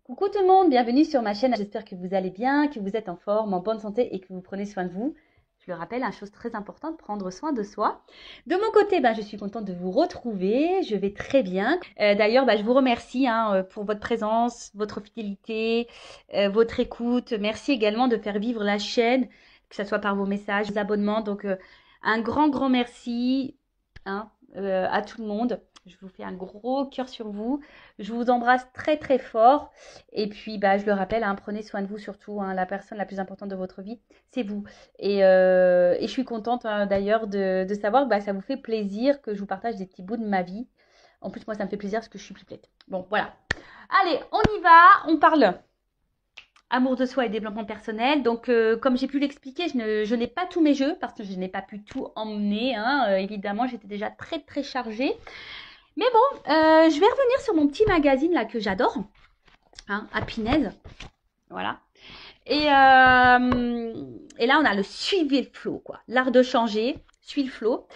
Coucou tout le monde, bienvenue sur ma chaîne. J'espère que vous allez bien, que vous êtes en forme, en bonne santé et que vous prenez soin de vous. Je le rappelle, une chose très importante, prendre soin de soi. De mon côté, je suis contente de vous retrouver. Je vais très bien. D'ailleurs, je vous remercie pour votre présence, votre fidélité, votre écoute. Merci également de faire vivre la chaîne, que ce soit par vos messages, vos abonnements. Donc, un grand merci à tout le monde. Je vous fais un gros cœur sur vous. Je vous embrasse très fort. Et puis, je le rappelle, prenez soin de vous surtout. La personne la plus importante de votre vie, c'est vous. Et je suis contente d'ailleurs de savoir que ça vous fait plaisir que je vous partage des petits bouts de ma vie. En plus, moi, ça me fait plaisir parce que je suis pipelette. Bon, voilà. Allez, on y va. On parle amour de soi et développement personnel. Donc, comme j'ai pu l'expliquer, je n'ai pas tous mes jeux parce que je n'ai pas pu tout emmener. Évidemment, j'étais déjà très chargée. Mais bon, je vais revenir sur mon petit magazine là que j'adore, Happiness, voilà. Et là, on a le suivez le flow, quoi. L'art de changer, suis le flow.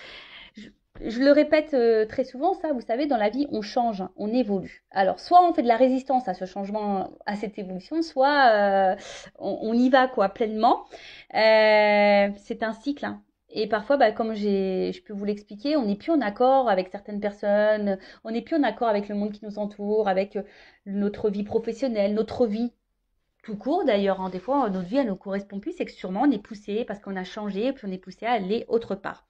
Je le répète très souvent, ça, vous savez, dans la vie, on change, on évolue. Alors, soit on fait de la résistance à ce changement, à cette évolution, soit on y va, quoi, pleinement. C'est un cycle, Et parfois, comme je peux vous l'expliquer, on n'est plus en accord avec certaines personnes, on n'est plus en accord avec le monde qui nous entoure, avec notre vie professionnelle, notre vie tout court d'ailleurs. Des fois, notre vie, elle ne nous correspond plus, c'est que sûrement on est poussé parce qu'on a changé, puis on est poussé à aller autre part.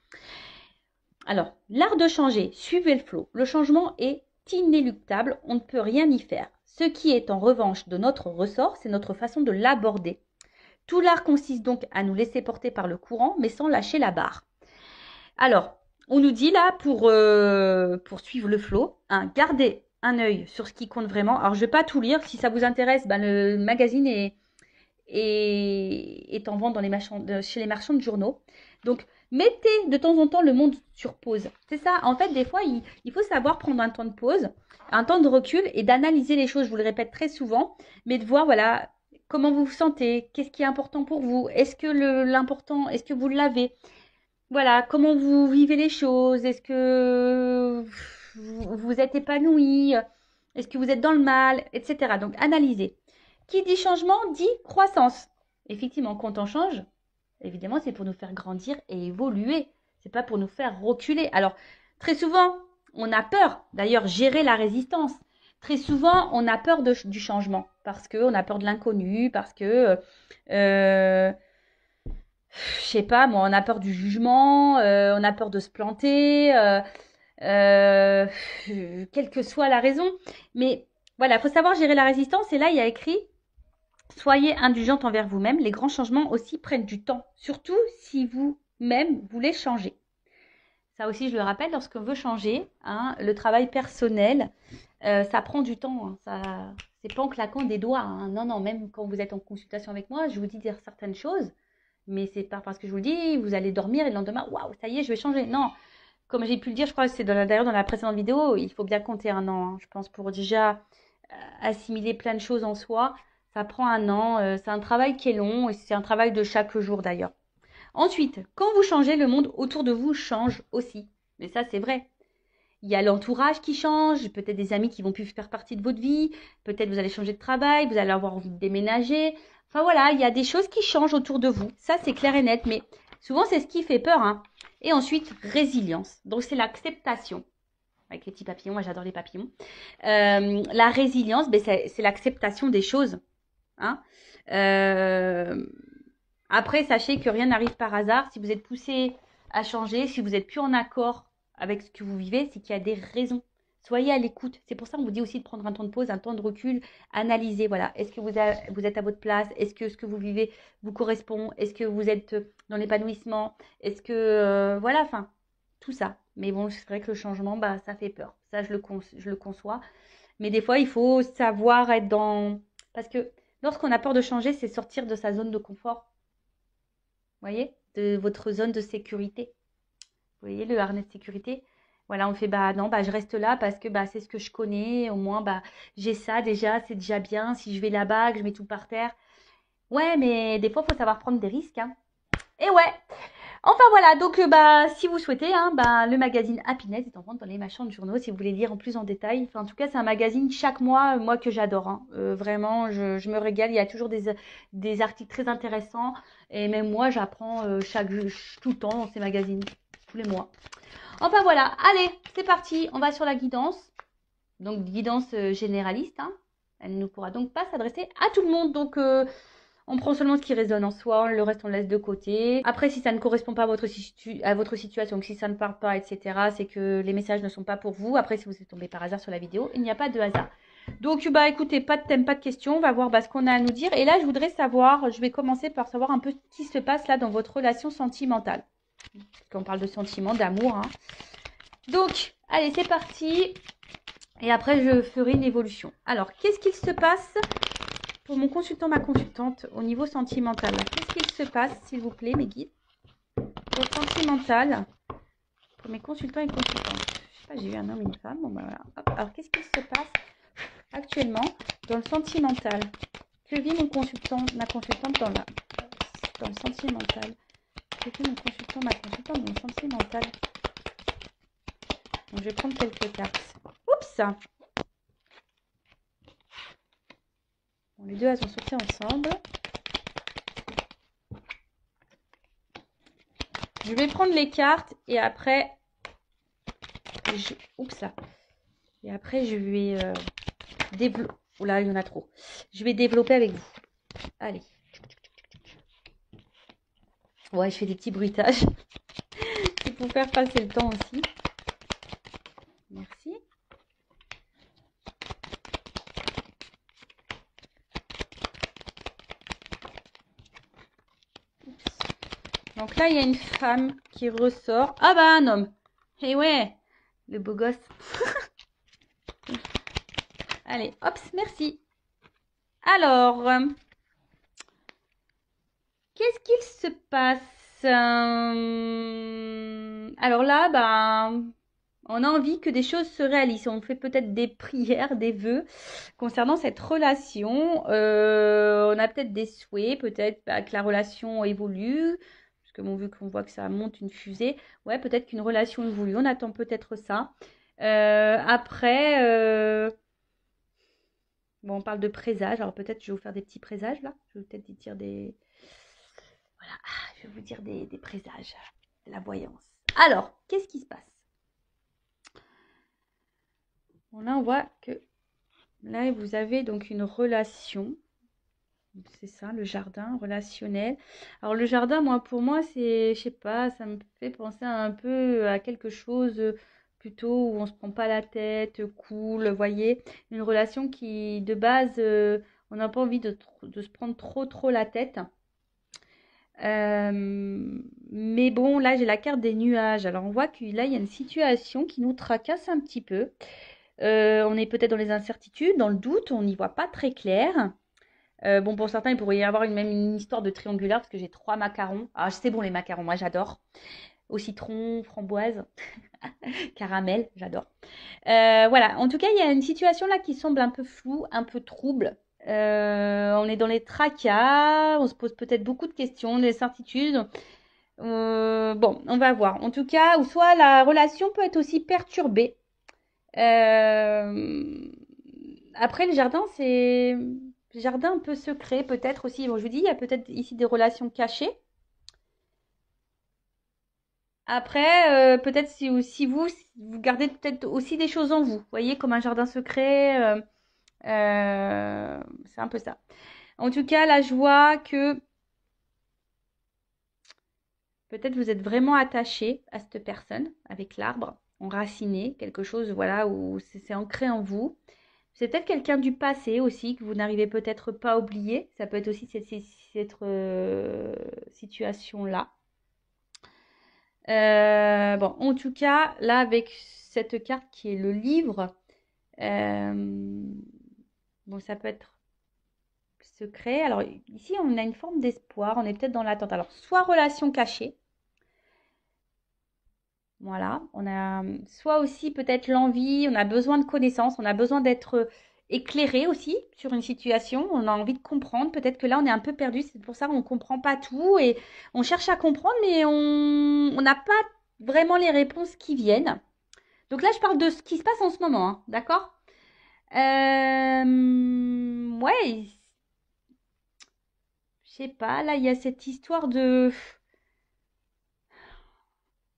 Alors, l'art de changer, suivez le flot. Le changement est inéluctable, on ne peut rien y faire. Ce qui est en revanche de notre ressort, c'est notre façon de l'aborder. Tout l'art consiste donc à nous laisser porter par le courant, mais sans lâcher la barre. Alors, on nous dit là, pour suivre le flot, gardez un œil sur ce qui compte vraiment. Alors, je ne vais pas tout lire. Si ça vous intéresse, le magazine est en vente chez les marchands de journaux. Donc, mettez de temps en temps le monde sur pause. C'est ça. En fait, des fois, il faut savoir prendre un temps de pause, un temps de recul et d'analyser les choses. Je vous le répète très souvent, mais de voir, voilà, comment vous vous sentez, qu'est-ce qui est important pour vous, est-ce que l'important, est-ce que vous l'avez, voilà, comment vous vivez les choses, est-ce que vous êtes épanoui, est-ce que vous êtes dans le mal, etc. Donc, analysez. Qui dit changement dit croissance. Effectivement, quand on change, évidemment, c'est pour nous faire grandir et évoluer. C'est pas pour nous faire reculer. Alors, très souvent, on a peur. D'ailleurs, gérer la résistance. Très souvent, on a peur du changement parce qu'on a peur de l'inconnu, parce que, je sais pas, moi, on a peur du jugement, on a peur de se planter, quelle que soit la raison. Mais voilà, il faut savoir gérer la résistance. Et là, il y a écrit soyez indulgente envers vous-même. Les grands changements aussi prennent du temps, surtout si vous-même voulez changer. Ça aussi, je le rappelle, lorsqu'on veut changer, le travail personnel, ça prend du temps. C'est pas en claquant des doigts. Non, même quand vous êtes en consultation avec moi, je vous dis dire certaines choses, mais c'est pas parce que je vous le dis, vous allez dormir et le lendemain, waouh, ça y est, je vais changer. Non, comme j'ai pu le dire, je crois que c'est d'ailleurs dans la précédente vidéo, il faut bien compter un an, je pense, pour déjà assimiler plein de choses en soi. Ça prend un an, c'est un travail qui est long et c'est un travail de chaque jour d'ailleurs. Ensuite, quand vous changez, le monde autour de vous change aussi. Mais ça, c'est vrai. Il y a l'entourage qui change, peut-être des amis qui vont plus faire partie de votre vie, peut-être vous allez changer de travail, vous allez avoir envie de déménager. Enfin voilà, il y a des choses qui changent autour de vous. Ça, c'est clair et net, mais souvent, c'est ce qui fait peur. Et ensuite, résilience. Donc, c'est l'acceptation. Avec les petits papillons, moi j'adore les papillons. La résilience, c'est l'acceptation des choses. Après, sachez que rien n'arrive par hasard. Si vous êtes poussé à changer, si vous n'êtes plus en accord avec ce que vous vivez, c'est qu'il y a des raisons. Soyez à l'écoute. C'est pour ça qu'on vous dit aussi de prendre un temps de pause, un temps de recul, analyser. Voilà, est-ce que vous êtes à votre place? Est-ce que ce que vous vivez vous correspond? Est-ce que vous êtes dans l'épanouissement? Est-ce que voilà, enfin, tout ça. Mais bon, c'est vrai que le changement, ça fait peur. Ça, je le conçois. Mais des fois, il faut savoir être dans... Parce que lorsqu'on a peur de changer, c'est sortir de sa zone de confort. Vous voyez, de votre zone de sécurité. Vous voyez, le harnais de sécurité. Voilà, on fait, non, je reste là parce que c'est ce que je connais. Au moins, j'ai ça déjà, c'est déjà bien. Si je vais là-bas, que je mets tout par terre. Ouais, mais des fois, il faut savoir prendre des risques. Et ouais. Enfin voilà, donc bah, si vous souhaitez, hein, bah, le magazine Happiness est en vente dans les marchands de journaux si vous voulez lire en plus en détail. Enfin, en tout cas, c'est un magazine chaque mois, moi que j'adore. Hein. Vraiment, je me régale. Il y a toujours des articles très intéressants. Et même moi, j'apprends tout le temps dans ces magazines, tous les mois. Enfin voilà, allez, c'est parti. On va sur la guidance. Donc, guidance généraliste. Hein. Elle ne pourra donc pas s'adresser à tout le monde. Donc, on prend seulement ce qui résonne en soi, le reste on le laisse de côté. Après, si ça ne correspond pas à votre situation, si ça ne parle pas, etc., c'est que les messages ne sont pas pour vous. Après, si vous êtes tombé par hasard sur la vidéo, il n'y a pas de hasard. Donc, bah écoutez, pas de thème, pas de question. On va voir ce qu'on a à nous dire. Et là, je voudrais savoir, je vais commencer par savoir un peu ce qui se passe là dans votre relation sentimentale. Parce qu'on parle de sentiments, d'amour. Hein. Donc, allez, c'est parti. Et après, je ferai une évolution. Alors, qu'est-ce qu'il se passe pour mon consultant, ma consultante, au niveau sentimental? Qu'est-ce qu'il se passe, s'il vous plaît, mes guides, au sentimental, pour mes consultants et consultantes? Je sais pas, j'ai eu un homme et une femme. Bon, bah voilà. Hop. Alors, qu'est-ce qu'il se passe actuellement dans le sentimental? Que vit mon consultant, ma consultante dans le sentimental? Que vit mon consultant, ma consultante dans le sentimental? Donc, je vais prendre quelques cartes. Oups! Bon, les deux, elles sont sorties ensemble. Je vais prendre les cartes et après, Et après, je vais développer. Oula, il y en a trop. Je vais développer avec vous. Allez. Ouais, je fais des petits bruitages. C'est pour faire passer le temps aussi. Merci. Oups. Donc là, il y a une femme qui ressort. Ah bah, un homme. Eh ouais, le beau gosse. Allez, hop, merci. Alors, qu'est-ce qu'il se passe? Alors là, bah, on a envie que des choses se réalisent. On fait peut-être des prières, des vœux concernant cette relation. On a peut-être des souhaits, peut-être que la relation évolue. Parce que bon, vu qu'on voit que ça monte une fusée, ouais, peut-être qu'une relation évolue. On attend peut-être ça. Après, bon, on parle de présages. Alors peut-être je vais vous faire des petits présages là. Je vais peut-être dire des... Voilà, je vais vous dire des présages, de la voyance. Alors, qu'est-ce qui se passe? Bon, là, on voit que là, vous avez donc une relation. C'est ça, le jardin relationnel. Alors, le jardin, pour moi, c'est, je sais pas, ça me fait penser un peu à quelque chose plutôt où on se prend pas la tête, cool, vous voyez. Une relation qui, de base, on n'a pas envie de se prendre trop la tête. Mais bon, là, j'ai la carte des nuages. Alors, on voit que là, il y a une situation qui nous tracasse un petit peu. On est peut-être dans les incertitudes, dans le doute, on n'y voit pas très clair. Bon, pour certains, il pourrait y avoir même une histoire de triangulaire parce que j'ai 3 macarons. Ah, c'est bon les macarons, moi j'adore. Au citron, framboise, caramel, j'adore. Voilà, en tout cas, il y a une situation là qui semble un peu floue, un peu trouble. On est dans les tracas, on se pose peut-être beaucoup de questions, des incertitudes. Bon, on va voir. En tout cas, ou soit la relation peut être aussi perturbée. Après, le jardin, c'est jardin un peu secret, peut-être aussi. Bon, je vous dis, il y a peut-être ici des relations cachées. Après, peut-être si vous gardez peut-être aussi des choses en vous, vous voyez, comme un jardin secret, c'est un peu ça. En tout cas, là, je vois que peut-être vous êtes vraiment attaché à cette personne avec l'arbre, enraciné, quelque chose, voilà, où c'est ancré en vous. C'est peut-être quelqu'un du passé aussi que vous n'arrivez peut-être pas à oublier. Ça peut être aussi cette situation-là. Bon, en tout cas, là, avec cette carte qui est le livre, bon, ça peut être secret. Alors, ici, on a une forme d'espoir. On est peut-être dans l'attente. Alors, soit relation cachée. Voilà, on a soit aussi peut-être l'envie, on a besoin de connaissances, on a besoin d'être éclairé aussi sur une situation. On a envie de comprendre. Peut-être que là, on est un peu perdu. C'est pour ça qu'on ne comprend pas tout et on cherche à comprendre, mais on n'a pas vraiment les réponses qui viennent. Donc là, je parle de ce qui se passe en ce moment, hein, d'accord? Ouais, je sais pas. Là, il y a cette histoire de.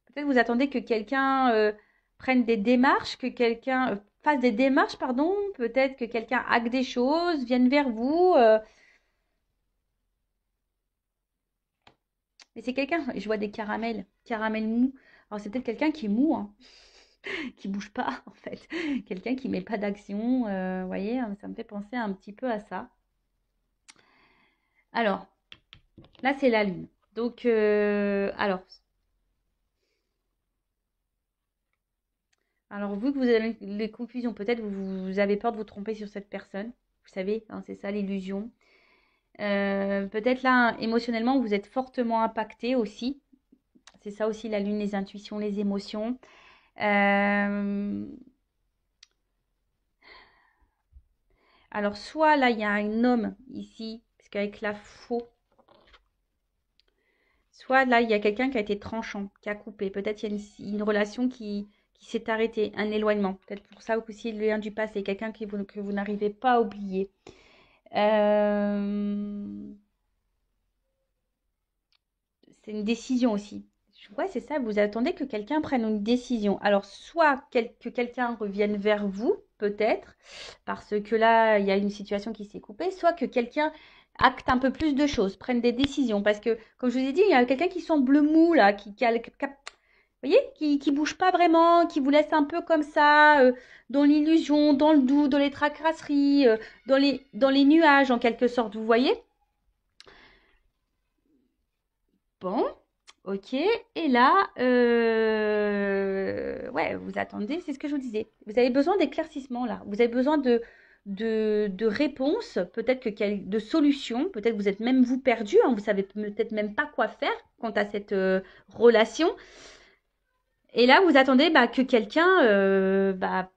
Peut-être vous attendez que quelqu'un prenne des démarches, que quelqu'un fasse des démarches, pardon. Peut-être que quelqu'un acte des choses, vienne vers vous. Mais c'est quelqu'un, je vois des caramels, caramels mous. Alors c'est peut-être quelqu'un qui est mou, hein, qui bouge pas en fait. Quelqu'un qui met pas d'action. Vous voyez, hein, ça me fait penser un petit peu à ça. Alors, là c'est la lune. Donc, alors vous que vous avez les confusions, peut-être vous avez peur de vous tromper sur cette personne. Vous savez, hein, c'est ça l'illusion. Peut-être là, émotionnellement, vous êtes fortement impacté aussi. C'est ça aussi la lune, les intuitions, les émotions. Euh, alors, soit là, il y a un homme ici, parce qu'avec la faux, soit là, il y a quelqu'un qui a été tranchant, qui a coupé. Peut-être il y a une relation qui s'est arrêtée, un éloignement. Peut-être pour ça aussi le lien du passé, quelqu'un que vous n'arrivez pas à oublier. Euh, c'est une décision aussi. Ouais, c'est ça, vous attendez que quelqu'un prenne une décision. Alors, soit que quelqu'un revienne vers vous, peut-être, parce que là, il y a une situation qui s'est coupée, soit que quelqu'un acte un peu plus de choses, prenne des décisions. Parce que, comme je vous ai dit, il y a quelqu'un qui semble mou, là, vous voyez, qui bouge pas vraiment, qui vous laisse un peu comme ça, dans l'illusion, dans le doute, dans les tracasseries, dans les nuages, en quelque sorte, vous voyez? Bon, ok. Et là, ouais, vous attendez, c'est ce que je vous disais. Vous avez besoin d'éclaircissement là. Vous avez besoin de réponses, peut-être de solutions. Peut-être vous êtes même vous perdu, hein, vous savez peut-être même pas quoi faire quant à cette relation. Et là, vous attendez bah, que quelqu'un bah,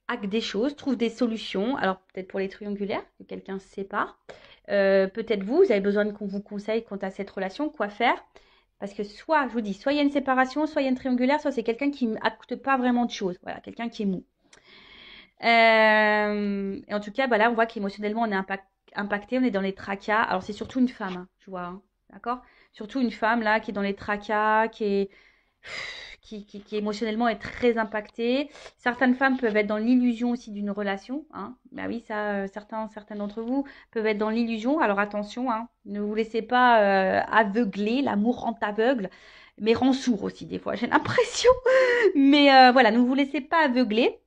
acte des choses, trouve des solutions. Alors peut-être pour les triangulaires, que quelqu'un se sépare. Peut-être vous avez besoin qu'on vous conseille quant à cette relation, quoi faire. Parce que soit, je vous dis, soit il y a une séparation, soit il y a une triangulaire, soit c'est quelqu'un qui n'acte pas vraiment de choses. Voilà, quelqu'un qui est mou. Et en tout cas, bah là, on voit qu'émotionnellement, on est impacté, on est dans les tracas. Alors, c'est surtout une femme, hein, je vois, hein, d'accord? Surtout une femme, là, qui est dans les tracas, qui émotionnellement est très impactée. Certaines femmes peuvent être dans l'illusion aussi d'une relation, hein. Bah oui, ça, certains d'entre vous peuvent être dans l'illusion. Alors, attention, hein, ne vous laissez pas aveugler. L'amour rend aveugle, mais rend sourd aussi, des fois, j'ai l'impression. Mais voilà, ne vous laissez pas aveugler.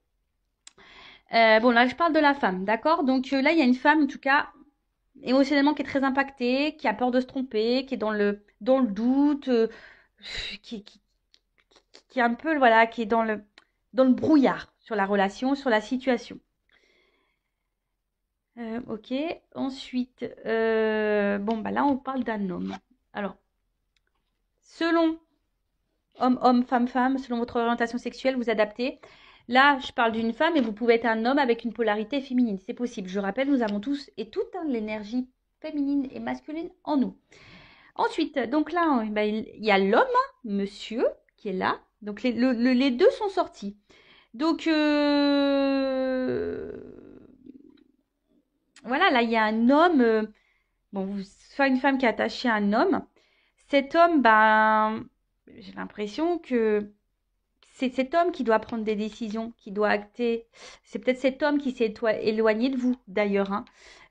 Bon, là, je parle de la femme, d'accord? Donc là, il y a une femme, en tout cas, émotionnellement, qui est très impactée, qui a peur de se tromper, qui est dans le doute, qui, qui, qui est un peu, voilà, qui est dans le brouillard sur la relation, sur la situation. Ok. Ensuite, bon, bah là, on parle d'un homme. Alors, selon homme, femme, selon votre orientation sexuelle, vous adaptez. Là, je parle d'une femme et vous pouvez être un homme avec une polarité féminine. C'est possible. Je rappelle, nous avons tous et toutes hein, l'énergie féminine et masculine en nous. Ensuite, donc là, ben, il y a l'homme, monsieur, qui est là. Donc les deux sont sortis. Donc voilà, là, il y a un homme, bon, soit une femme qui est attachée à un homme. Cet homme, ben, j'ai l'impression que c'est cet homme qui doit prendre des décisions, qui doit acter. C'est peut-être cet homme qui s'est éloigné de vous, d'ailleurs, hein.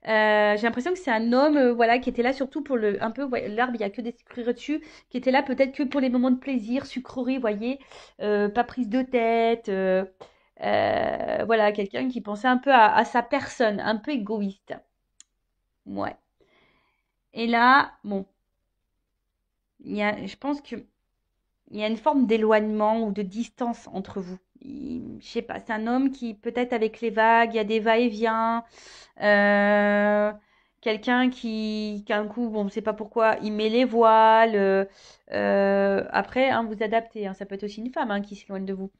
J'ai l'impression que c'est un homme, voilà, qui était là surtout pour un peu, ouais, l'arbre, il n'y a que des sucreries dessus, qui était là peut-être que pour les moments de plaisir, sucreries, vous voyez, pas prise de tête, voilà, quelqu'un qui pensait un peu à sa personne, un peu égoïste. Ouais. Et là, bon, je pense que il y a une forme d'éloignement ou de distance entre vous. Je sais pas, c'est un homme qui, peut-être avec les vagues, il y a des va-et-vient. Euh, quelqu'un qui, un coup, bon, on ne sait pas pourquoi, il met les voiles. Après, hein, vous adaptez. Hein, ça peut être aussi une femme hein, qui s'éloigne de vous.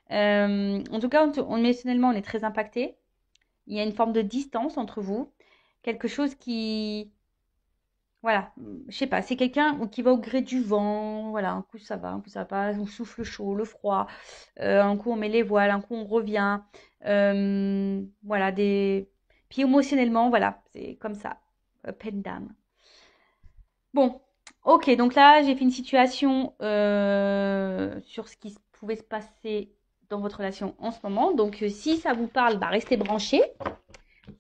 En tout cas, émotionnellement, on est très impacté. il y a une forme de distance entre vous. Quelque chose qui... Voilà, je sais pas, c'est quelqu'un qui va au gré du vent. Voilà, un coup ça va, un coup ça va pas. On souffle le chaud, le froid. Un coup on met les voiles, un coup on revient. Voilà, des... Puis émotionnellement, voilà, c'est comme ça. Up and down. Bon, ok, donc là, j'ai fait une situation sur ce qui pouvait se passer dans votre relation en ce moment. Donc, si ça vous parle, bah, restez branchés.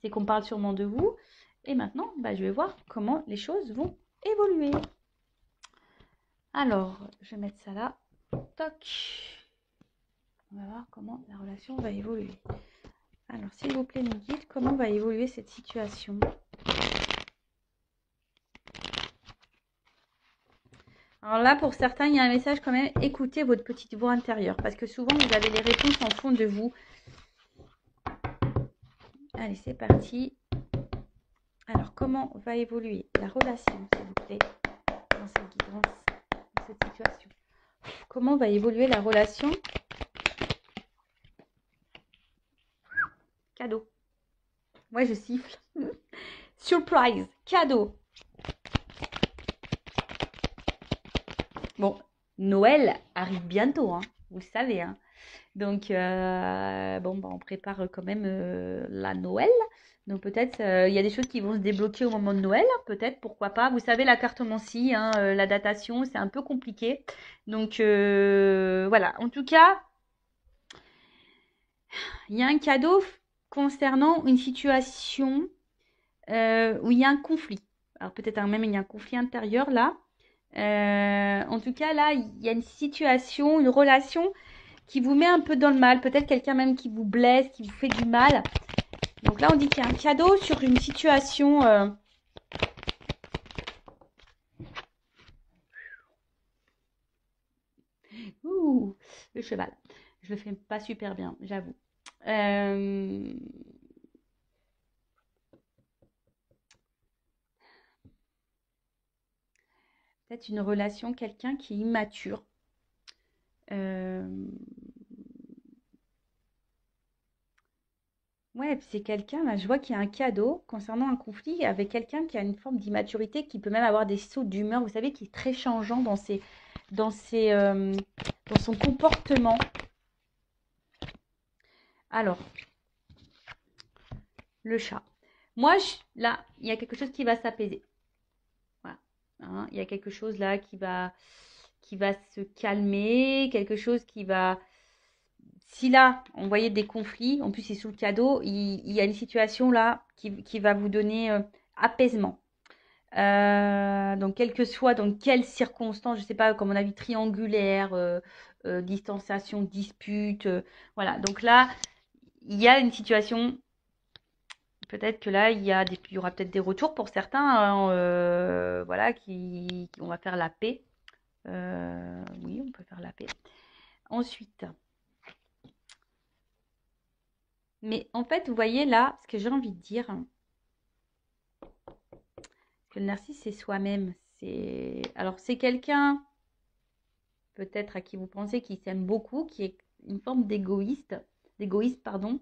C'est qu'on parle sûrement de vous. Et maintenant, bah, je vais voir comment les choses vont évoluer. Alors, je vais mettre ça là. Toc. On va voir comment la relation va évoluer. Alors, s'il vous plaît, mes guides, comment va évoluer cette situation ? Alors là, pour certains, il y a un message quand même. Écoutez votre petite voix intérieure. Parce que souvent, vous avez les réponses en fond de vous. Allez, c'est parti. Alors, comment va évoluer la relation, s'il vous plaît, dans cette guidance, dans cette situation ? Comment va évoluer la relation ? Cadeau. Moi, je siffle. Surprise. Cadeau. Bon, Noël arrive bientôt, hein, vous le savez. Hein. Donc, bon, bah, on prépare quand même la Noël. Donc, peut-être, il y a des choses qui vont se débloquer au moment de Noël. Peut-être, pourquoi pas. Vous savez, la cartomancie, hein, la datation, c'est un peu compliqué. Donc, voilà. En tout cas, il y a un cadeau concernant une situation où il y a un conflit. Alors, peut-être même il y a un conflit intérieur là. En tout cas, là, il y a une situation, une relation qui vous met un peu dans le mal. Peut-être quelqu'un même qui vous blesse, qui vous fait du mal. Donc là, on dit qu'il y a un cadeau sur une situation... Ouh, le cheval. Je le fais pas super bien, j'avoue. Peut-être une relation, quelqu'un qui est immature. Ouais, c'est quelqu'un, là, je vois qu'il y a un cadeau concernant un conflit avec quelqu'un qui a une forme d'immaturité, qui peut même avoir des sauts d'humeur, vous savez, qui est très changeant dans ses, dans son comportement. Alors, le chat. Moi, là, il y a quelque chose qui va s'apaiser. Voilà. Hein, il y a quelque chose là qui va se calmer, quelque chose qui va... Si là, on voyait des conflits, en plus c'est sous le cadeau, il y a une situation là qui va vous donner apaisement. Donc, quel que soit dans quelles circonstances, je ne sais pas, comme on a vu, triangulaire, distanciation, dispute, voilà. Donc là, il y a une situation, peut-être que là, il y aura peut-être des retours pour certains, hein, voilà, on va faire la paix. Oui, on peut faire la paix. Ensuite, mais en fait, vous voyez là, ce que j'ai envie de dire, que le narcisse, c'est soi-même. Alors, c'est quelqu'un, peut-être à qui vous pensez, qui s'aime beaucoup, qui est une forme d'égoïste, pardon.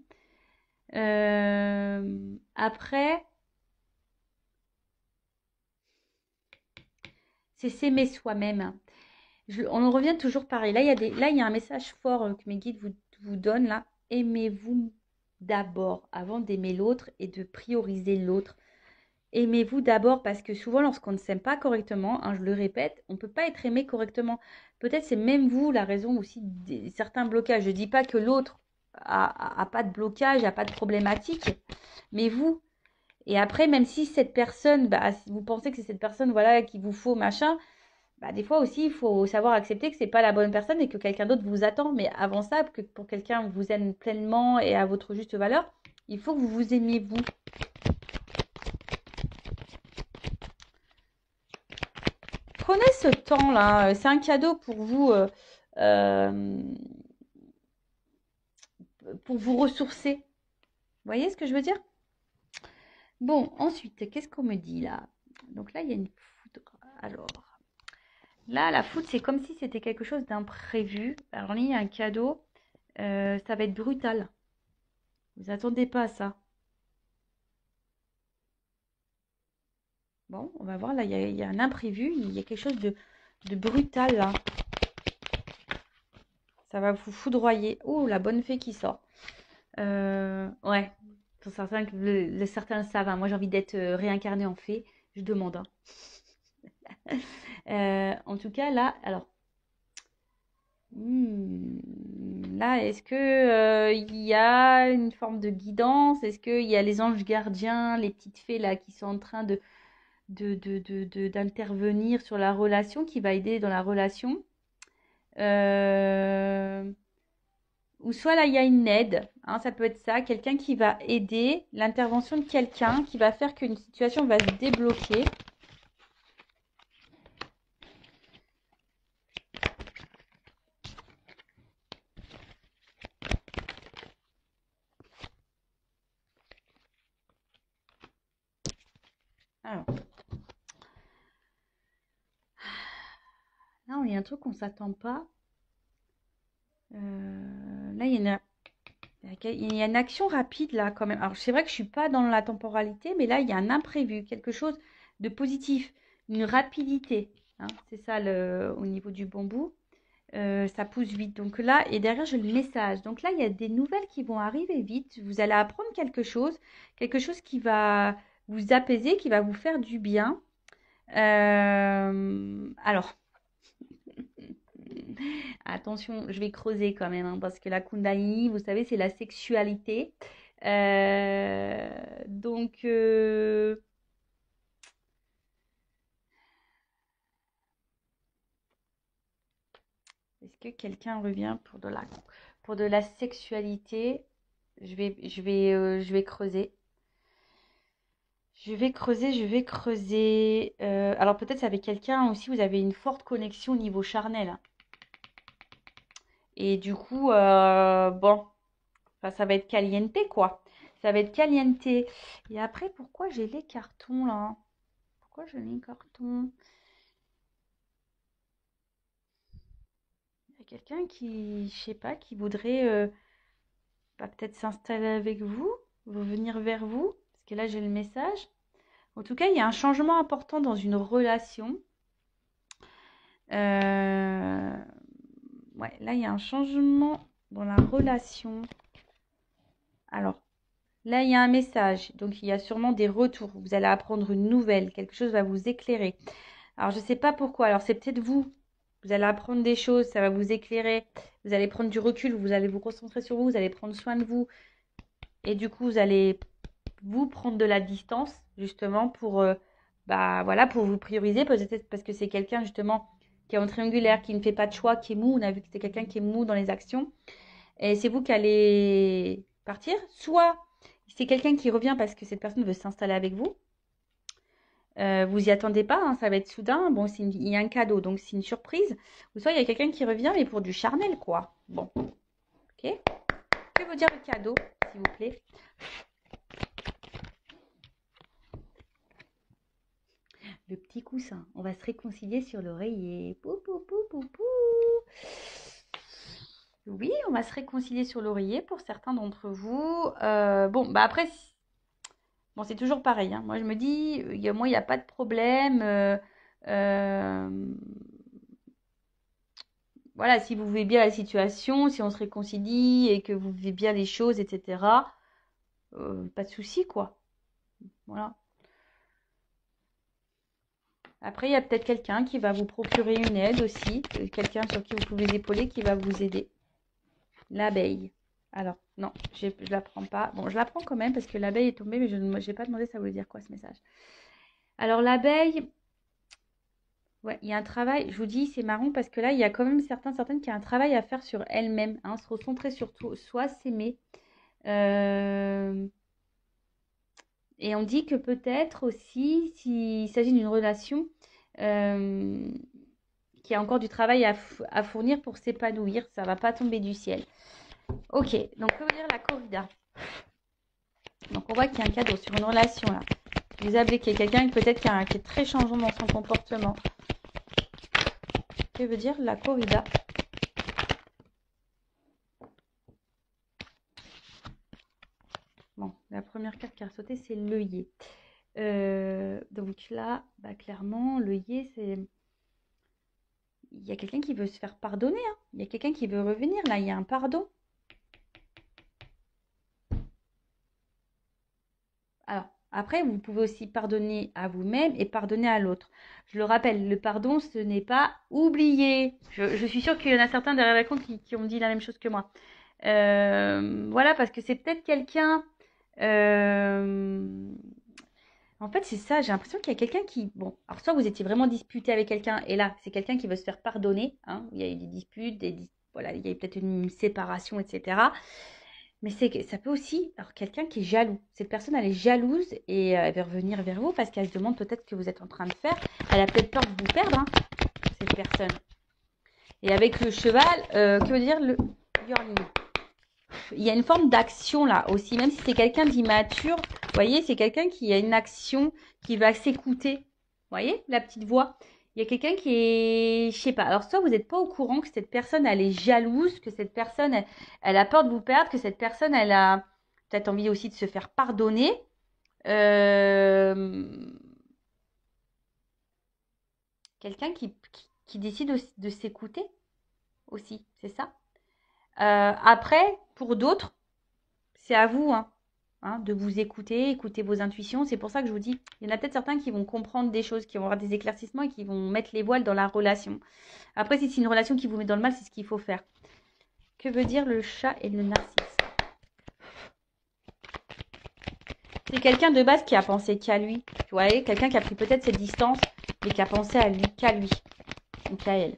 Après, c'est s'aimer soi-même. On en revient toujours pareil. Là, il y a un message fort que mes guides vous donnent là. Aimez-vous d'abord avant d'aimer l'autre et de prioriser l'autre. Aimez-vous d'abord parce que souvent, lorsqu'on ne s'aime pas correctement, hein, je le répète, on ne peut pas être aimé correctement. Peut-être c'est même vous la raison aussi de certains blocages. Je ne dis pas que l'autre a pas de blocage, a pas de problématique, mais vous. Et après, même si cette personne, bah, si vous pensez que c'est cette personne voilà, qu'il vous faut, machin, bah, des fois aussi, il faut savoir accepter que c'est pas la bonne personne et que quelqu'un d'autre vous attend. Mais avant ça, que pour quelqu'un vous aime pleinement et à votre juste valeur, il faut que vous vous aimiez vous. Prenez ce temps-là. C'est un cadeau euh, pour vous ressourcer. Vous voyez ce que je veux dire? Bon, ensuite, qu'est-ce qu'on me dit là? Donc là, il y a une foudre. Alors, là, la foudre, c'est comme si c'était quelque chose d'imprévu. Alors là, il y a un cadeau. Ça va être brutal. Vous attendez pas à ça. Bon, on va voir, là, il y a un imprévu, il y a quelque chose de brutal, là. Ça va vous foudroyer. Oh, la bonne fée qui sort. Ouais, pour certains, certains le savent, hein. Moi, j'ai envie d'être réincarnée en fée. Je demande, hein. En tout cas, là, alors, là, est-ce que il y a une forme de guidance? Est-ce qu'il y a les anges gardiens, les petites fées là qui sont en train d'intervenir sur la relation, qui va aider dans la relation? Euh, Ou soit là, il y a une aide, hein, ça peut être ça, quelqu'un qui va aider, l'intervention de quelqu'un qui va faire qu'une situation va se débloquer. Alors, là, il y a un truc qu'on ne s'attend pas. Là, il y a une action rapide là quand même. Alors, c'est vrai que je suis pas dans la temporalité, mais là, il y a un imprévu, quelque chose de positif, une rapidité, hein. C'est ça au niveau du bambou. Ça pousse vite. Donc là, et derrière, j'ai le message. Donc là, il y a des nouvelles qui vont arriver vite. Vous allez apprendre quelque chose qui va vous apaiser, qui va vous faire du bien. Alors, attention, je vais creuser quand même, hein, parce que la Kundalini, vous savez, c'est la sexualité. Donc, est-ce que quelqu'un revient pour de la sexualité? Je vais creuser. Je vais creuser. Alors peut-être c'est avec quelqu'un aussi, vous avez une forte connexion au niveau charnel, hein. Et du coup, bon, enfin, ça va être caliente, quoi. Ça va être caliente. Et après, pourquoi j'ai les cartons là? Pourquoi j'ai les cartons? Il y a quelqu'un qui, je sais pas, qui voudrait bah, peut-être s'installer avec vous venir vers vous. Parce que là, j'ai le message. En tout cas, il y a un changement important dans une relation. Euh, Ouais, là, il y a un changement dans la relation. Alors, là, il y a un message. Donc, il y a sûrement des retours. Vous allez apprendre une nouvelle. Quelque chose va vous éclairer. Alors, je ne sais pas pourquoi. Alors, c'est peut-être vous. Vous allez apprendre des choses. Ça va vous éclairer. Vous allez prendre du recul. Vous allez vous concentrer sur vous. Vous allez prendre soin de vous. Et du coup, vous allez vous prendre de la distance, justement, bah, voilà, pour vous prioriser. Peut-être parce que c'est quelqu'un, justement, qui est en triangulaire, qui ne fait pas de choix, qui est mou. On a vu que c'est quelqu'un qui est mou dans les actions. Et c'est vous qui allez partir. Soit c'est quelqu'un qui revient parce que cette personne veut s'installer avec vous. Vous y attendez pas, hein, ça va être soudain. Bon, il y a un cadeau, donc c'est une surprise. Ou soit il y a quelqu'un qui revient, mais pour du charnel, quoi. Bon, ok. Que veut dire le cadeau, s'il vous plaît? Le petit coussin. On va se réconcilier sur l'oreiller. Pou, pou, pou, pou, pou. Oui, on va se réconcilier sur l'oreiller pour certains d'entre vous. Bon, bah après, bon, c'est toujours pareil, hein. Moi, je me dis, moi, il n'y a pas de problème. Euh, voilà, si vous vivez bien la situation, si on se réconcilie et que vous vivez bien les choses, etc., pas de souci, quoi. Voilà. Après, il y a peut-être quelqu'un qui va vous procurer une aide aussi, quelqu'un sur qui vous pouvez épauler, qui va vous aider. L'abeille. Alors, non, je ne la prends pas. Bon, je la prends quand même parce que l'abeille est tombée, mais je n'ai pas demandé ça voulait dire quoi ce message. Alors, l'abeille, ouais, il y a un travail, je vous dis, c'est marrant parce que là, il y a quand même certaines qui ont un travail à faire sur elles-mêmes, hein, se recentrer sur soi, s'aimer. Euh, et on dit que peut-être aussi, s'il s'agit d'une relation euh, qui a encore du travail à fournir pour s'épanouir, ça ne va pas tomber du ciel. Ok, donc que veut dire la corrida? Donc on voit qu'il y a un cadeau sur une relation là. Vous avez quelqu'un peut-être qui est très changeant dans son comportement. Que veut dire la corrida? Bon, la première carte qui a sauté, c'est l'œillet. Donc là, bah, clairement, le yé, c'est... Il y a quelqu'un qui veut se faire pardonner, hein. Il y a quelqu'un qui veut revenir, là, il y a un pardon. Alors, après, vous pouvez aussi pardonner à vous-même et pardonner à l'autre. Je le rappelle, le pardon, ce n'est pas oublier. Je suis sûre qu'il y en a certains derrière la compte qui ont dit la même chose que moi. Voilà, parce que c'est peut-être quelqu'un... euh, En fait, c'est ça, j'ai l'impression qu'il y a quelqu'un qui... Bon, alors soit vous étiez vraiment disputé avec quelqu'un, et là, c'est quelqu'un qui veut se faire pardonner, hein. Il y a eu des disputes, voilà, il y a eu peut-être une séparation, etc. Mais c'est que ça peut aussi... Alors, quelqu'un qui est jaloux. Cette personne, elle est jalouse et elle va revenir vers vous parce qu'elle se demande peut-être ce que vous êtes en train de faire. Elle a peut-être peur de vous perdre, hein, cette personne. Et avec le cheval, que veut dire le yearning? Il y a une forme d'action là aussi, même si c'est quelqu'un d'immature. Vous voyez, c'est quelqu'un qui a une action, qui va s'écouter. Vous voyez, la petite voix. Il y a quelqu'un qui est, je sais pas. Alors, soit vous n'êtes pas au courant que cette personne, elle est jalouse, que cette personne, elle a peur de vous perdre, que cette personne, elle a peut-être envie aussi de se faire pardonner. Euh, Quelqu'un qui décide aussi de s'écouter aussi, c'est ça. Après, pour d'autres, c'est à vous, hein, de vous écouter, écouter vos intuitions. C'est pour ça que je vous dis, il y en a peut-être certains qui vont comprendre des choses, qui vont avoir des éclaircissements et qui vont mettre les voiles dans la relation. Après, si c'est une relation qui vous met dans le mal, c'est ce qu'il faut faire. Que veut dire le chat et le narcisse? C'est quelqu'un de base qui a pensé qu'à lui. Vous voyez, quelqu'un qui a pris peut-être cette distance, mais qui a pensé à lui, qu'à lui, ou qu'à elle.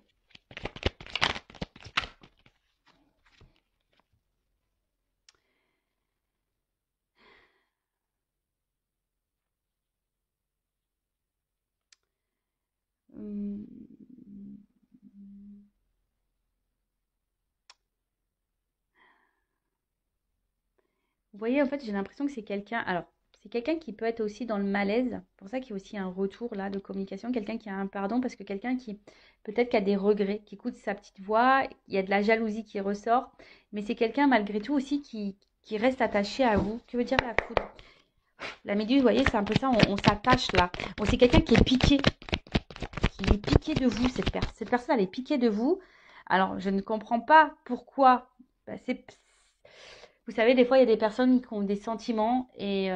Hum. Vous voyez, en fait, j'ai l'impression que c'est quelqu'un. Alors, c'est quelqu'un qui peut être aussi dans le malaise. C'est pour ça qu'il y a aussi un retour là de communication. Quelqu'un qui a un pardon, parce que quelqu'un qui peut-être qui a des regrets, qui écoute sa petite voix. Il y a de la jalousie qui ressort. Mais c'est quelqu'un malgré tout aussi qui reste attaché à vous. Que veut dire la foudre? La méduse, vous voyez, c'est un peu ça. On s'attache là. Bon, c'est quelqu'un qui est piqué. Qui est piqué de vous. Cette personne, elle est piquée de vous. Alors, je ne comprends pas pourquoi. Bah, vous savez, des fois, il y a des personnes qui ont des sentiments et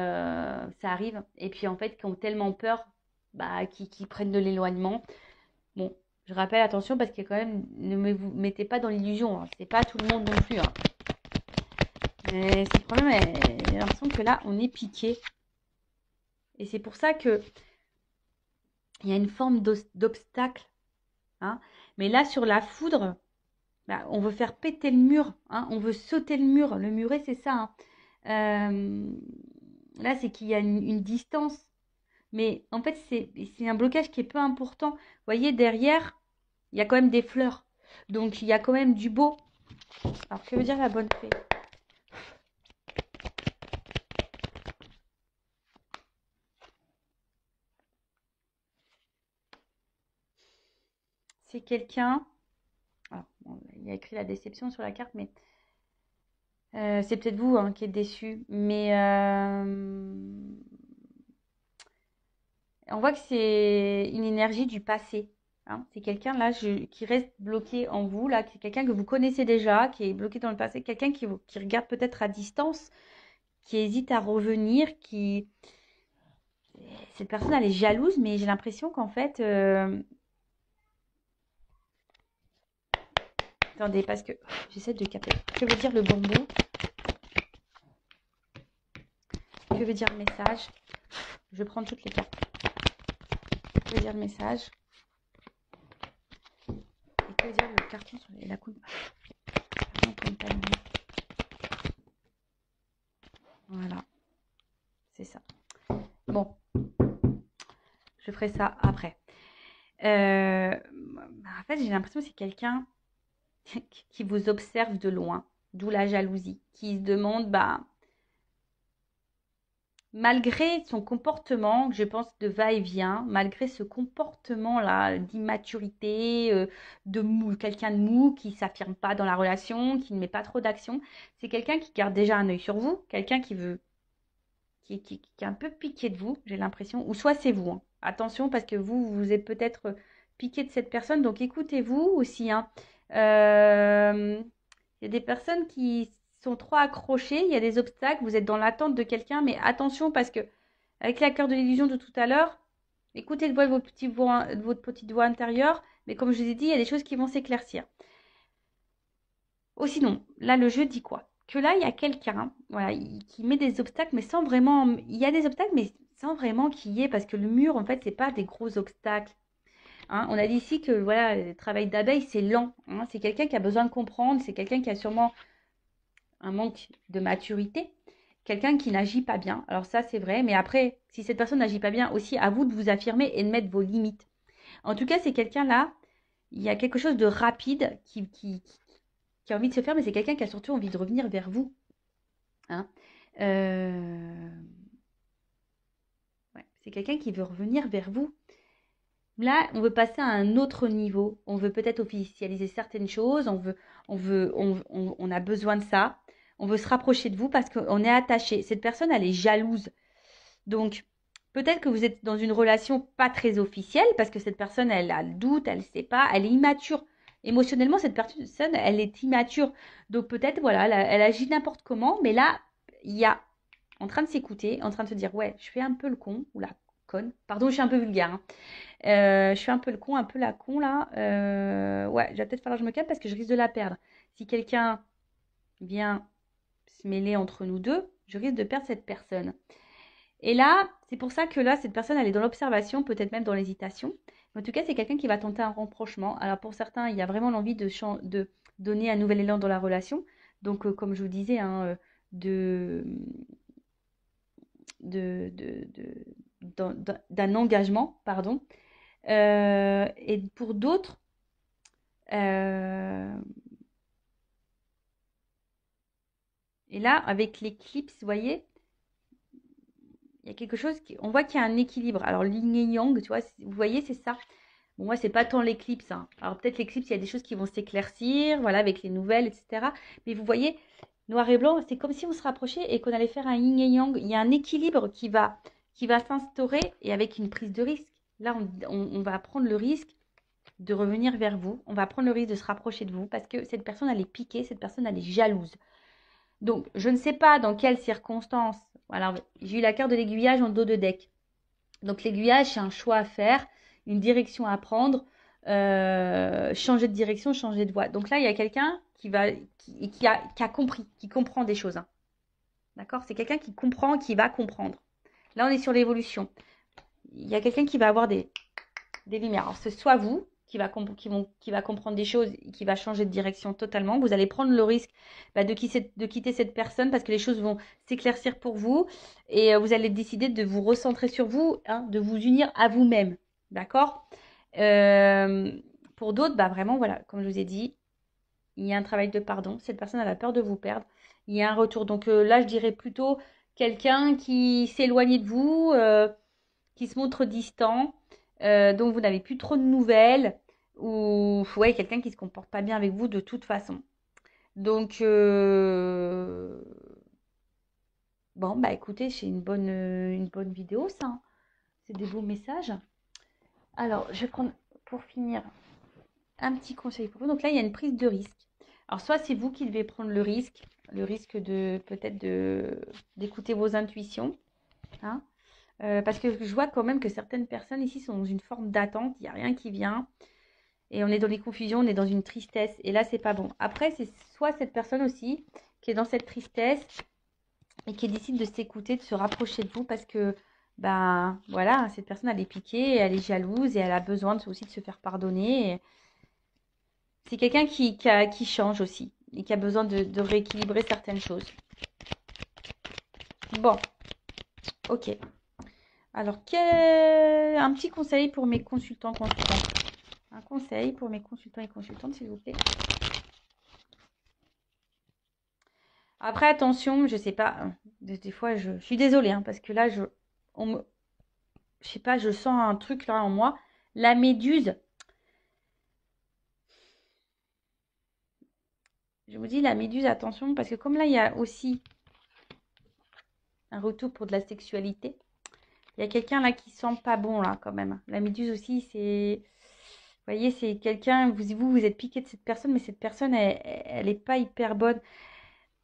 ça arrive. Et puis, en fait, qui ont tellement peur, bah, qui prennent de l'éloignement. Bon, je rappelle, attention, parce que quand même, ne vous mettez pas dans l'illusion, hein. C'est pas tout le monde non plus, hein. Mais c'est le problème, j'ai l'impression que là, on est piqué. Et c'est pour ça que il y a une forme d'obstacle, hein. Mais là, sur la foudre, bah, on veut faire péter le mur, hein. On veut sauter le mur. Le muret, c'est ça, hein. Là, c'est qu'il y a une distance. Mais en fait, c'est un blocage qui est peu important. Vous voyez, derrière, il y a quand même des fleurs. Donc, il y a quand même du beau. Alors, que veut dire la bonne fée? C'est quelqu'un... Alors, bon, il y a écrit la déception sur la carte, mais c'est peut-être vous, hein, qui êtes déçu. Mais on voit que c'est une énergie du passé, hein. C'est quelqu'un là qui reste bloqué en vous, là, c'est quelqu'un que vous connaissez déjà, qui est bloqué dans le passé, quelqu'un qui regarde peut-être à distance, qui hésite à revenir, qui... Cette personne, elle est jalouse, mais j'ai l'impression qu'en fait... Attendez, parce que j'essaie de capter. Que veut dire le bonbon? Que veut dire le message? Je prends toutes les cartes. Que veut dire le message? Et que veut dire le carton sur la coupe? Voilà, c'est ça. Bon, je ferai ça après. En fait, j'ai l'impression que c'est quelqu'un qui vous observe de loin, d'où la jalousie, qui se demande, bah, malgré son comportement, je pense, de va-et-vient, malgré ce comportement-là d'immaturité, de mou, quelqu'un de mou qui ne s'affirme pas dans la relation, qui ne met pas trop d'action, c'est quelqu'un qui garde déjà un œil sur vous, quelqu'un qui est un peu piqué de vous, j'ai l'impression. Ou soit c'est vous, hein. Attention, parce que vous êtes peut-être piqué de cette personne. Donc écoutez-vous aussi, hein. Il y a des personnes qui sont trop accrochées, il y a des obstacles, vous êtes dans l'attente de quelqu'un, mais attention parce que avec la cœur de l'illusion de tout à l'heure, écoutez le voix de votre petite voix intérieure, mais comme je vous ai dit, il y a des choses qui vont s'éclaircir. Oh, sinon, là, le jeu dit quoi? Que là, il y a quelqu'un, voilà, qui met des obstacles, mais sans vraiment. Il y a des obstacles, mais sans vraiment qu'il y ait, parce que le mur, en fait, c'est pas des gros obstacles. Hein. On a dit ici que voilà, le travail d'abeille, c'est lent. Hein. C'est quelqu'un qui a besoin de comprendre, c'est quelqu'un qui a sûrement un manque de maturité, quelqu'un qui n'agit pas bien. Alors ça, c'est vrai, mais après, si cette personne n'agit pas bien, aussi à vous de vous affirmer et de mettre vos limites. En tout cas, c'est quelqu'un là, il y a quelque chose de rapide qui a envie de se faire, mais c'est quelqu'un qui a surtout envie de revenir vers vous. Hein. Ouais, c'est quelqu'un qui veut revenir vers vous. Là, on veut passer à un autre niveau. On veut peut-être officialiser certaines choses. On a besoin de ça. On veut se rapprocher de vous parce qu'on est attaché. Cette personne, elle est jalouse. Donc, peut-être que vous êtes dans une relation pas très officielle parce que cette personne, elle a le doute, elle ne sait pas, elle est immature. Émotionnellement, cette personne, elle est immature. Donc, peut-être, voilà, elle agit n'importe comment. Mais là, il y a en train de s'écouter, en train de se dire, ouais, je fais un peu le con ou la conne. Pardon, je suis un peu vulgaire. Hein. Je suis un peu le con, un peu la con là. Ouais, il va peut-être falloir que je me calme parce que je risque de la perdre. Si quelqu'un vient se mêler entre nous deux, je risque de perdre cette personne. Et là, c'est pour ça que là, cette personne, elle est dans l'observation, peut-être même dans l'hésitation. En tout cas, c'est quelqu'un qui va tenter un rapprochement. Alors pour certains, il y a vraiment l'envie de donner un nouvel élan dans la relation. Donc, comme je vous disais, hein, de, d'un engagement, pardon. Et pour d'autres, euh, et là, avec l'éclipse, vous voyez, il y a quelque chose on voit qu'il y a un équilibre. Alors, yin et yang, tu vois, vous voyez, c'est ça. Bon, moi, c'est pas tant l'éclipse. Hein. Alors, peut-être l'éclipse, il y a des choses qui vont s'éclaircir, voilà, avec les nouvelles, etc. Mais vous voyez, noir et blanc, c'est comme si on se rapprochait et qu'on allait faire un yin et yang. Il y a un équilibre qui va s'instaurer et avec une prise de risque. Là, on va prendre le risque de revenir vers vous. On va prendre le risque de se rapprocher de vous parce que cette personne, elle est piquée, cette personne, elle est jalouse. Donc, je ne sais pas dans quelles circonstances. Voilà, j'ai eu la carte de l'aiguillage en dos de deck. Donc, l'aiguillage, c'est un choix à faire, une direction à prendre, changer de direction, changer de voie. Donc là, il y a quelqu'un qui a compris, qui comprend des choses. Hein. D'accord? C'est quelqu'un qui comprend, qui va comprendre. Là, on est sur l'évolution. Il y a quelqu'un qui va avoir des lumières. Alors, c'est soit vous qui va comprendre des choses, qui va changer de direction totalement. Vous allez prendre le risque de quitter cette personne parce que les choses vont s'éclaircir pour vous et vous allez décider de vous recentrer sur vous, hein, de vous unir à vous-même. D'accord. Pour d'autres, vraiment, voilà, comme je vous ai dit, il y a un travail de pardon. Cette personne, elle a peur de vous perdre. Il y a un retour. Donc là, je dirais plutôt quelqu'un qui s'éloigne de vous, qui se montre distant, dont vous n'avez plus trop de nouvelles, ou ouais, quelqu'un qui ne se comporte pas bien avec vous de toute façon. Donc, bon, écoutez, c'est une bonne vidéo, ça. Hein. C'est des beaux messages. Alors, je vais prendre, pour finir, un petit conseil pour vous. Donc là, il y a une prise de risque. Alors, soit c'est vous qui devez prendre le risque de peut-être d'écouter vos intuitions. Hein. Parce que je vois quand même que certaines personnes ici sont dans une forme d'attente, il n'y a rien qui vient. Et on est dans les confusions, on est dans une tristesse. Et là, c'est pas bon. Après, c'est soit cette personne aussi qui est dans cette tristesse et qui décide de s'écouter, de se rapprocher de vous parce que, voilà, cette personne, elle est piquée, elle est jalouse et elle a besoin aussi de se faire pardonner. Et c'est quelqu'un qui change aussi et qui a besoin de rééquilibrer certaines choses. Bon, ok. Alors, un petit conseil pour mes consultants. Un conseil pour mes consultants et consultantes, s'il vous plaît. Après, attention, je sais pas. Des fois, je suis désolée, hein, parce que là, je sais pas, je sens un truc là en moi. La méduse. Je vous dis, la méduse, attention, parce que comme là, il y a aussi Un retour pour de la sexualité. Il y a quelqu'un là qui sent pas bon là quand même. La méduse aussi, c'est... Vous voyez, c'est quelqu'un, vous êtes piqué de cette personne, mais cette personne, elle est pas hyper bonne.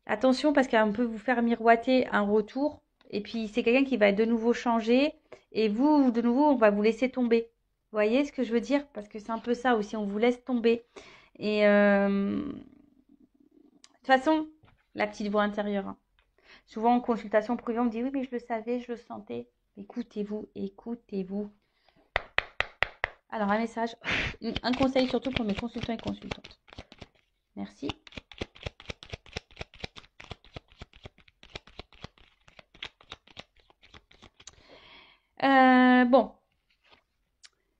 Attention parce qu'elle peut vous faire miroiter un retour. Et puis c'est quelqu'un qui va de nouveau changer. Et vous, de nouveau, on va vous laisser tomber. Vous voyez ce que je veux dire? Parce que c'est un peu ça aussi, on vous laisse tomber. Et de toute façon, la petite voix intérieure, hein. Souvent en consultation privée, on me dit oui, mais je le savais, je le sentais. Écoutez-vous, écoutez-vous. Alors, un message, un conseil surtout pour mes consultants et consultantes. Merci. Bon,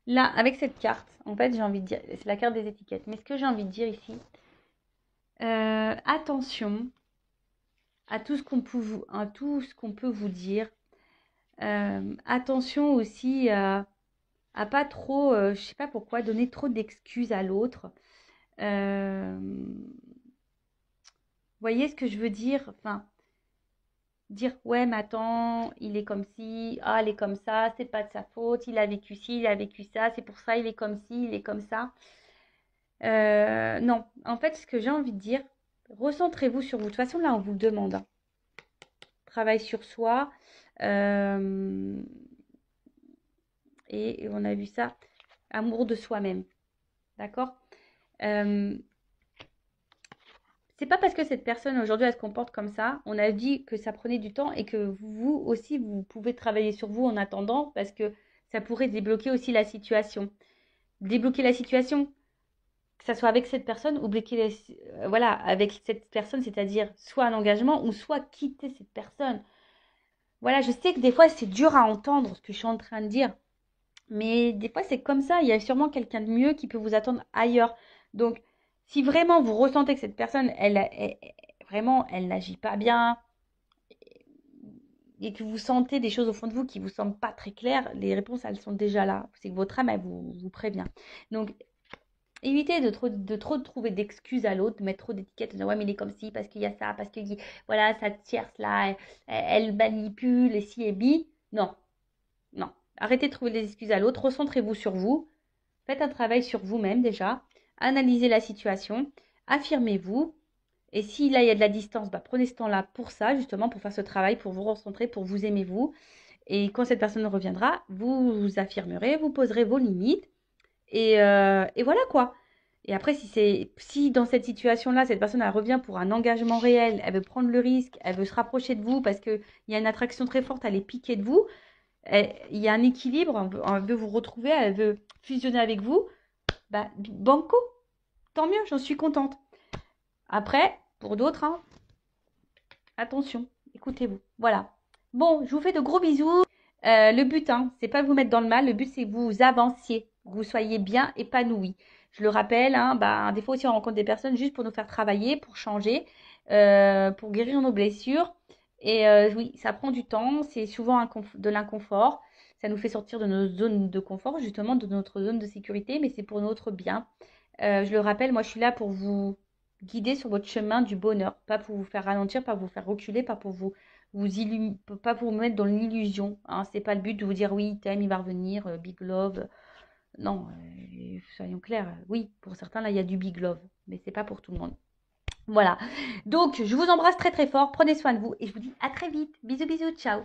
là, avec cette carte, en fait, j'ai envie de dire, c'est la carte des étiquettes. Mais ce que j'ai envie de dire ici, attention à tout ce qu'on peut vous dire. Attention aussi à pas trop, je sais pas pourquoi, donner trop d'excuses à l'autre. Voyez ce que je veux dire? Enfin, dire ouais, mais attends, il est comme ci, ah, elle est comme ça, c'est pas de sa faute, il a vécu ci, il a vécu ça, c'est pour ça, il est comme ci, il est comme ça. Non, en fait, ce que j'ai envie de dire, recentrez-vous sur vous. De toute façon, là, on vous le demande, hein. Travail sur soi. Et on a vu ça, amour de soi-même. D'accord? C'est pas parce que cette personne aujourd'hui elle se comporte comme ça, on a dit que ça prenait du temps et que vous aussi vous pouvez travailler sur vous en attendant parce que ça pourrait débloquer aussi la situation. Débloquer la situation, que ça soit avec cette personne ou voilà, avec cette personne, c'est-à-dire soit un engagement ou soit quitter cette personne. Voilà, je sais que des fois c'est dur à entendre ce que je suis en train de dire, mais des fois c'est comme ça, il y a sûrement quelqu'un de mieux qui peut vous attendre ailleurs. Donc, si vraiment vous ressentez que cette personne, vraiment, elle n'agit pas bien et que vous sentez des choses au fond de vous qui vous semblent pas très claires, les réponses, elles sont déjà là. C'est que votre âme, elle vous prévient. Donc, évitez de trop trouver d'excuses à l'autre, de mettre trop d'étiquettes, de dire ouais, mais il est comme ci, parce qu'il y a ça, parce que voilà, cette tierce-là, elle manipule, et si et bi. Non, non. Arrêtez de trouver des excuses à l'autre, recentrez-vous sur vous, faites un travail sur vous-même déjà, analysez la situation, affirmez-vous. Et si là, il y a de la distance, bah, prenez ce temps-là pour ça, justement, pour faire ce travail, pour vous recentrer, pour vous aimer vous. Et quand cette personne reviendra, vous vous affirmerez, vous poserez vos limites. Et voilà quoi. Et après, si dans cette situation-là, cette personne elle revient pour un engagement réel, elle veut prendre le risque, elle veut se rapprocher de vous parce qu'il y a une attraction très forte, elle est piquée de vous, il y a un équilibre, elle veut vous retrouver, elle veut fusionner avec vous, bah, banco, tant mieux, j'en suis contente. Après, pour d'autres, hein, attention, écoutez-vous. Voilà. Bon, je vous fais de gros bisous. Le but, hein, c'est pas de vous mettre dans le mal. Le but, c'est que vous avanciez, que vous soyez bien épanouis. Je le rappelle, hein, bah, des fois aussi, on rencontre des personnes juste pour nous faire travailler, pour changer, pour guérir nos blessures. Et oui, ça prend du temps. C'est souvent de l'inconfort. Ça nous fait sortir de nos zones de confort, justement, de notre zone de sécurité, mais c'est pour notre bien. Je le rappelle, moi, je suis là pour vous guider sur votre chemin du bonheur, pas pour vous faire ralentir, pas pour vous faire reculer, pas pour pas pour vous mettre dans l'illusion, hein. C'est pas le but de vous dire oui, il t'aime, il va revenir, big love. Non, soyons clairs. Oui, pour certains là, il y a du big love, mais c'est pas pour tout le monde. Voilà. Donc, je vous embrasse très très fort. Prenez soin de vous et je vous dis à très vite. Bisous bisous, ciao.